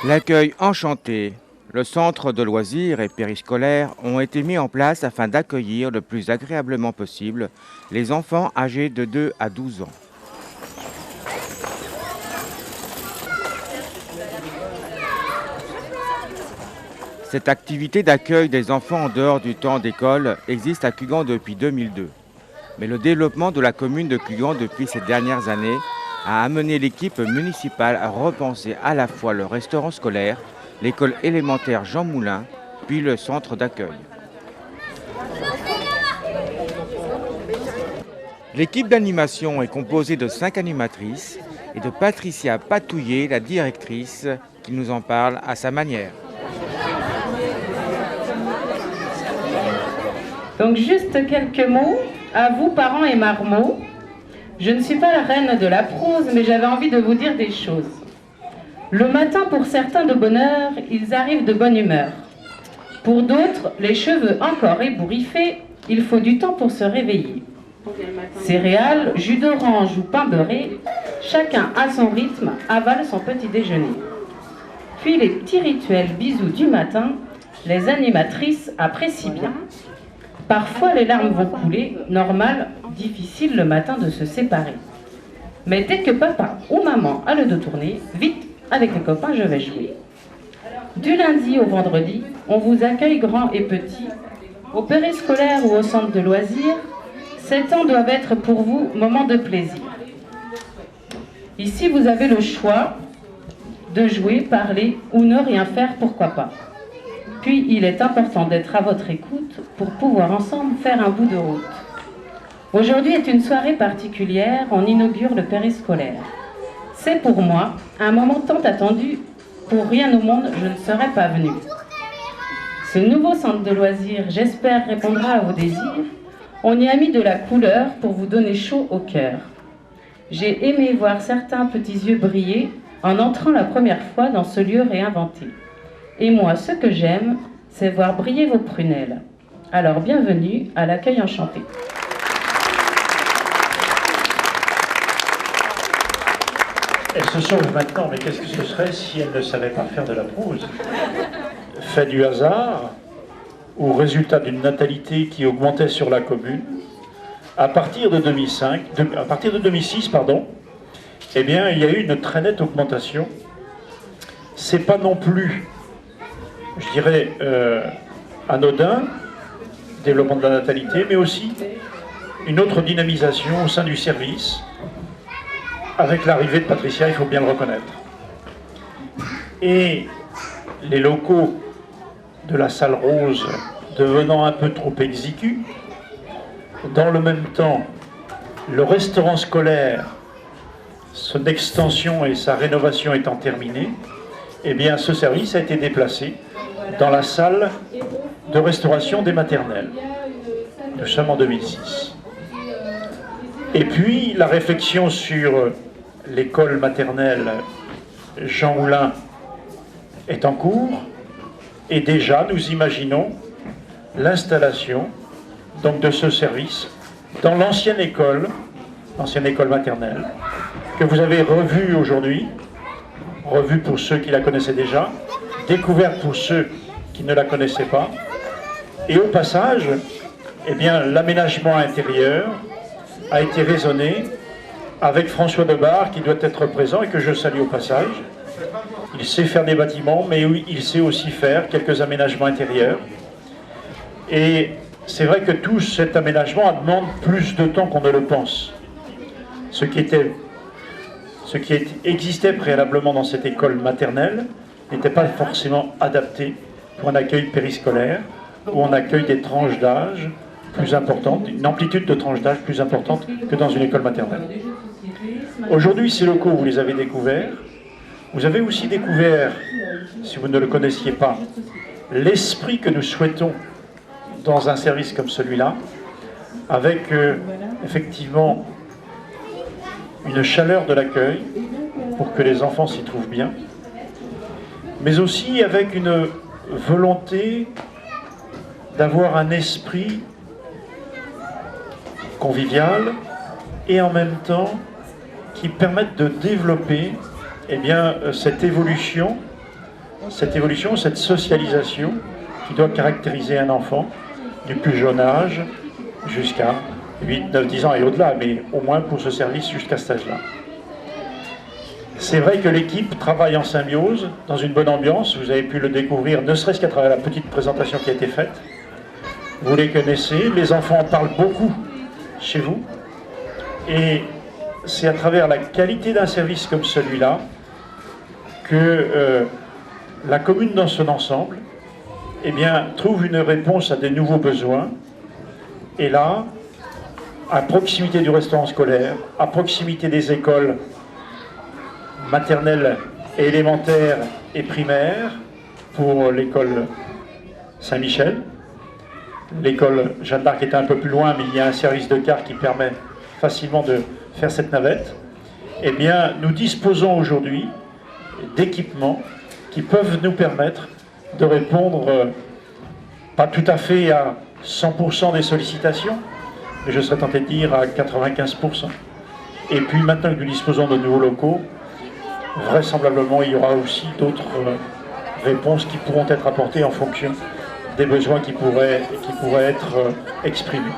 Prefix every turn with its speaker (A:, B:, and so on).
A: L'accueil enchanté, le centre de loisirs et périscolaires ont été mis en place afin d'accueillir le plus agréablement possible les enfants âgés de 2 à 12 ans. Cette activité d'accueil des enfants en dehors du temps d'école existe à Cugan depuis 2002. Mais le développement de la commune de Cugan depuis ces dernières années a amené l'équipe municipale à repenser à la fois le restaurant scolaire, l'école élémentaire Jean Moulin, puis le centre d'accueil. L'équipe d'animation est composée de 5 animatrices et de Patricia Patouillet, la directrice, qui nous en parle à sa manière.
B: Donc juste quelques mots à vous, parents et marmots. Je ne suis pas la reine de la prose, mais j'avais envie de vous dire des choses. Le matin, pour certains de bonne heure, ils arrivent de bonne humeur. Pour d'autres, les cheveux encore ébouriffés, il faut du temps pour se réveiller. Céréales, jus d'orange ou pain beurré, chacun à son rythme avale son petit déjeuner. Puis les petits rituels bisous du matin, les animatrices apprécient bien. Parfois les larmes vont couler, normal, difficile le matin de se séparer. Mais dès que papa ou maman a le dos tourné, vite, avec les copains je vais jouer. Du lundi au vendredi, on vous accueille grands et petits. Au périscolaire ou au centre de loisirs, ces temps doivent être pour vous moments de plaisir. Ici vous avez le choix de jouer, parler ou ne rien faire, pourquoi pas. Puis il est important d'être à votre écoute pour pouvoir ensemble faire un bout de route. Aujourd'hui est une soirée particulière, on inaugure le périscolaire. C'est pour moi un moment tant attendu, pour rien au monde je ne serais pas venue. Ce nouveau centre de loisirs, j'espère, répondra à vos désirs. On y a mis de la couleur pour vous donner chaud au cœur. J'ai aimé voir certains petits yeux briller en entrant la première fois dans ce lieu réinventé. Et moi, ce que j'aime, c'est voir briller vos prunelles. Alors, bienvenue à l'accueil enchanté.
C: Elle se sauve maintenant, mais qu'est-ce que ce serait si elle ne savait pas faire de la prose? Fait du hasard, ou résultat d'une natalité qui augmentait sur la commune, à partir de 2006, eh bien, il y a eu une très nette augmentation. C'est pas non plus, je dirais, anodin, développement de la natalité, mais aussi une autre dynamisation au sein du service, avec l'arrivée de Patricia, il faut bien le reconnaître. Et les locaux de la salle rose devenant un peu trop exigus, dans le même temps, le restaurant scolaire, son extension et sa rénovation étant terminée, eh bien ce service a été déplacé dans la salle de restauration des maternelles. Nous sommes en 2006. Et puis la réflexion sur l'école maternelle Jean Moulin est en cours, et déjà nous imaginons l'installation donc de ce service dans l'ancienne école maternelle, que vous avez revue aujourd'hui, revue pour ceux qui la connaissaient déjà, découverte pour ceux qui ne la connaissaient pas, et au passage, eh bien, l'aménagement intérieur a été raisonné avec François Debar, qui doit être présent et que je salue au passage. Il sait faire des bâtiments, mais il sait aussi faire quelques aménagements intérieurs. Et c'est vrai que tout cet aménagement demande plus de temps qu'on ne le pense. Ce qui existait préalablement dans cette école maternelle n'était pas forcément adapté pour un accueil périscolaire, où on accueille des tranches d'âge plus importantes, une amplitude de tranches d'âge plus importante que dans une école maternelle. Aujourd'hui, ces locaux, vous les avez découverts. Vous avez aussi découvert, si vous ne le connaissiez pas, l'esprit que nous souhaitons dans un service comme celui-là, avec effectivement une chaleur de l'accueil pour que les enfants s'y trouvent bien, mais aussi avec une volonté d'avoir un esprit convivial et en même temps qui permette de développer eh bien, cette évolution cette évolution, cette socialisation qui doit caractériser un enfant du plus jeune âge jusqu'à 8, 9, 10 ans et au-delà, mais au moins pour ce service jusqu'à cet âge-là. C'est vrai que l'équipe travaille en symbiose, dans une bonne ambiance. Vous avez pu le découvrir, ne serait-ce qu'à travers la petite présentation qui a été faite. Vous les connaissez, les enfants en parlent beaucoup chez vous. Et c'est à travers la qualité d'un service comme celui-là que la commune dans son ensemble trouve une réponse à des nouveaux besoins. Et là, à proximité du restaurant scolaire, à proximité des écoles maternelle et élémentaire et primaire pour l'école Saint-Michel. L'école Jeanne d'Arc est un peu plus loin, mais il y a un service de car qui permet facilement de faire cette navette. Eh bien, nous disposons aujourd'hui d'équipements qui peuvent nous permettre de répondre, pas tout à fait à 100% des sollicitations, mais je serais tenté de dire à 95%. Et puis maintenant que nous disposons de nouveaux locaux, vraisemblablement, il y aura aussi d'autres réponses qui pourront être apportées en fonction des besoins qui pourraient être exprimés.